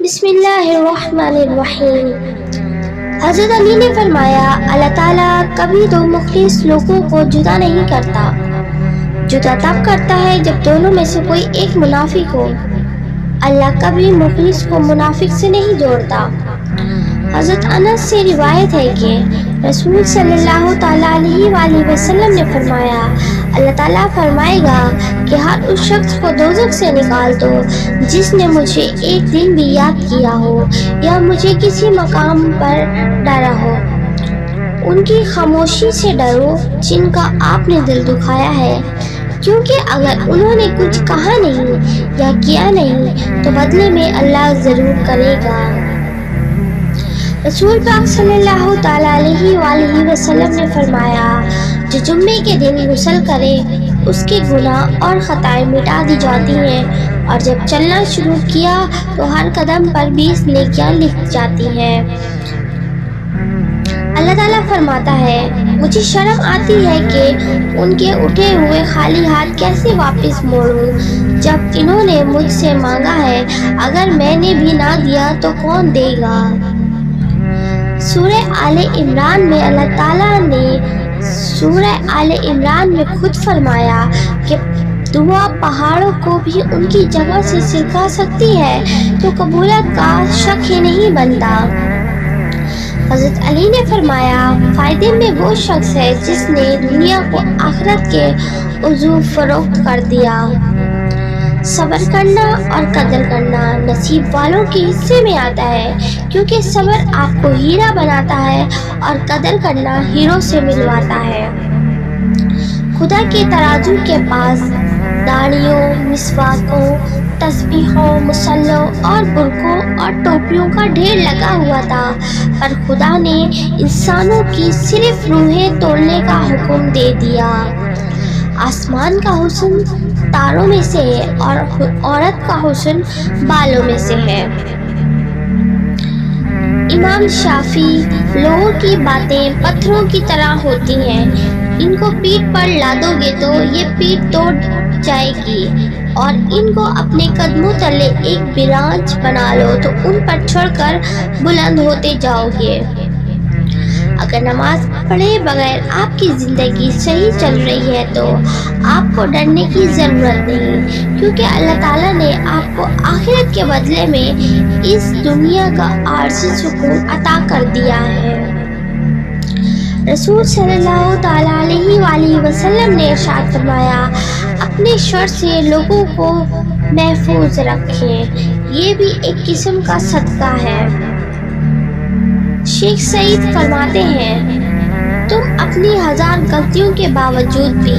بسم اللہ الرحمن الرحیم۔ حضرت علی نے فرمایا، اللہ تعالیٰ کبھی دو مخلص لوگوں کو جدا نہیں کرتا، جدا تب کرتا ہے جب دونوں میں سے کوئی ایک منافق ہو۔ اللہ کبھی مخلص کو منافق سے نہیں جوڑتا۔ حضرت انس سے روایت ہے کہ رسول صلی اللہ تعالیٰ علیہ وآلہ وسلم نے فرمایا، اللہ تعالیٰ فرمائے گا کہ ہر اس شخص کو دوزخ سے نکال دو جس نے مجھے ایک دن بھی یاد کیا ہو یا مجھے کسی مقام پر ڈرا ہو۔ ان کی خاموشی سے ڈرو جن کا آپ نے دل دکھایا ہے، کیونکہ اگر انہوں نے کچھ کہا نہیں یا کیا نہیں تو بدلے میں اللہ ضرور کرے گا۔ رسول پاک صلی اللہ تعالیٰ علیہ وآلہ وسلم نے فرمایا، جو جمعے کے دن غسل کرے اس کے گناہ اور خطائیں مٹا دی جاتی ہیں، اور جب چلنا شروع کیا تو ہر قدم پر 20 نیکیاں لکھ جاتی ہیں۔ اللہ تعالیٰ فرماتا ہے، مجھے شرم آتی ہے کہ ان کے اٹھے ہوئے خالی ہاتھ کیسے واپس موڑوں جب انہوں نے مجھ سے مانگا ہے، اگر میں نے بھی نہ دیا تو کون دے گا۔ سورہ آل عمران میں اللہ تعالیٰ نے سورہ آل عمران میں خود فرمایا کہ دعا پہاڑوں کو بھی ان کی جگہ سے سکھا سکتی ہے، تو قبولیت کا شک ہی نہیں بنتا۔ حضرت علی نے فرمایا، فائدے میں وہ شخص ہے جس نے دنیا کو آخرت کے عوض فروخت کر دیا۔ صبر کرنا اور قدر کرنا نصیب والوں کے حصے میں آتا ہے، کیونکہ صبر آپ کو ہیرا بناتا ہے اور قدر کرنا ہیروں سے ملواتا ہے۔ خدا کے ترازو کے پاس داڑھیوں، مسواکوں، تسبیحوں، مصلوں اور برقعوں اور ٹوپیوں کا ڈھیر لگا ہوا تھا، پر خدا نے انسانوں کی صرف روحیں تولنے کا حکم دے دیا۔ آسمان کا حسن تاروں میں سے ہے اور عورت کا حسن بالوں میں سے ہے۔ امام شافعی، لوگوں کی باتیں پتھروں کی طرح ہوتی ہیں، ان کو پیٹھ پر لادو گے تو یہ پیٹھ توڑ جائے گی، اور ان کو اپنے قدموں تلے ایک برانچ بنا لو تو ان پر چڑھ کر بلند ہوتے جاؤ گے۔ اگر نماز پڑھے بغیر آپ کی زندگی صحیح چل رہی ہے تو آپ کو ڈرنے کی ضرورت نہیں، کیونکہ اللہ تعالیٰ نے آپ کو آخرت کے بدلے میں اس دنیا کا عارضی سکون عطا کر دیا ہے۔ رسول صلی اللہ تعالیٰ علیہ وآلہ وسلم نے ارشاد فرمایا، اپنے شر سے لوگوں کو محفوظ رکھیں، یہ بھی ایک قسم کا صدقہ ہے۔ شیخ سعید فرماتے ہیں، تم اپنی 1000 غلطیوں کے باوجود بھی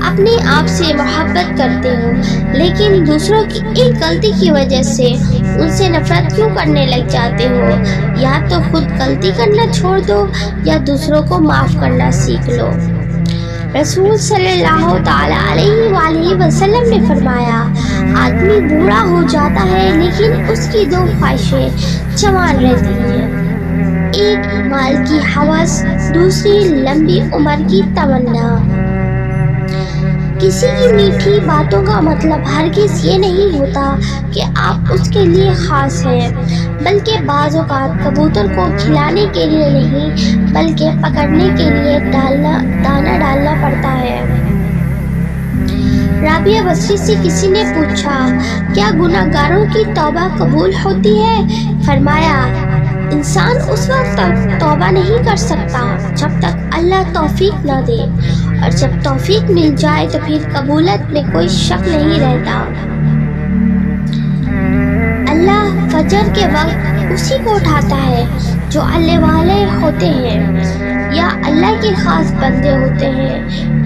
اپنے آپ سے محبت کرتے ہو، لیکن دوسروں کی ایک غلطی کی وجہ سے ان سے نفرت کیوں کرنے لگ جاتے ہو؟ یا تو خود غلطی کرنا چھوڑ دو یا دوسروں کو معاف کرنا سیکھ لو۔ رسول صلی اللہ تعالیٰ علیہ وآلہ وسلم نے فرمایا، آدمی بوڑھا ہو جاتا ہے لیکن اس کی 2 خواہشیں جوان رہتی ہیں، ایک مال کی ہوس، دوسری لمبی عمر کی تمنا۔ کسی کی میٹھی باتوں کا مطلب ہرگز یہ نہیں ہوتا کہ آپ اس کے لیے خاص ہیں، بلکہ بعض اوقات کبوتر کو کھلانے کے لیے نہیں بلکہ پکڑنے کے لیے دانا ڈالنا پڑتا ہے۔ رابعہ بصری سے کسی نے پوچھا، کیا گناہ گاروں کی توبہ قبول ہوتی ہے؟ فرمایا، انسان اس وقت تک توبہ نہیں کر سکتا جب تک اللہ توفیق نہ دے، اور جب توفیق مل جائے تو پھر قبولیت میں کوئی شک نہیں رہتا۔ اللہ فجر کے وقت اسی کو اٹھاتا ہے جو اللہ والے ہوتے ہیں یا اللہ کے خاص بندے ہوتے ہیں،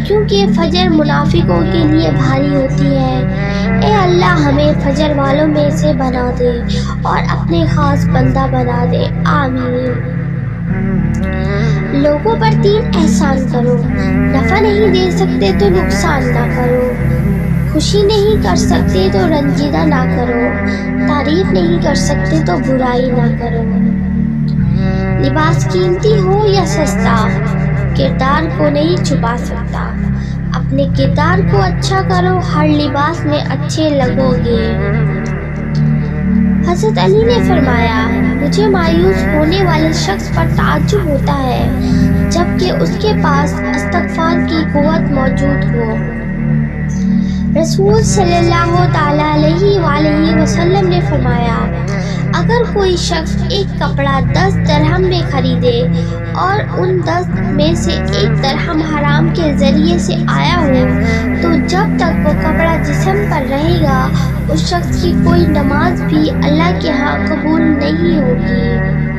کیونکہ فجر منافقوں کے لیے بھاری ہوتی ہے۔ اے اللہ، ہمیں فجر والوں میں سے بنا دے اور اپنے خاص بندہ بنا دے، آمین۔ لوگوں پر 3 احسان کرو، نفع نہیں دے سکتے تو نقصان نہ کرو، خوشی نہیں کر سکتے تو رنجیدہ نہ کرو، تعریف نہیں کر سکتے تو برائی نہ کرو۔ لباس قیمتی ہو یا سستا، کردار کو نہیں چھپا سکتا، اپنے کردار کو اچھا کرو، ہر لباس میں اچھے لگو گے۔ حضرت علی نے فرمایا مجھے مایوس ہونے والے شخص پر تعجب ہوتا ہے جبکہ اس کے پاس استغفار کی قوت موجود ہو۔ رسول صلی اللہ تعالیٰ علیہ وآلہ وسلم نے فرمایا اگر کوئی شخص ایک کپڑا 10 درہم میں خریدے اور ان 10 میں سے 1 درہم حرام کے ذریعے سے آیا ہو تو جب تک وہ کپڑا جسم پر رہے گا اس شخص کی کوئی نماز بھی اللہ کے ہاں قبول نہیں ہوگی۔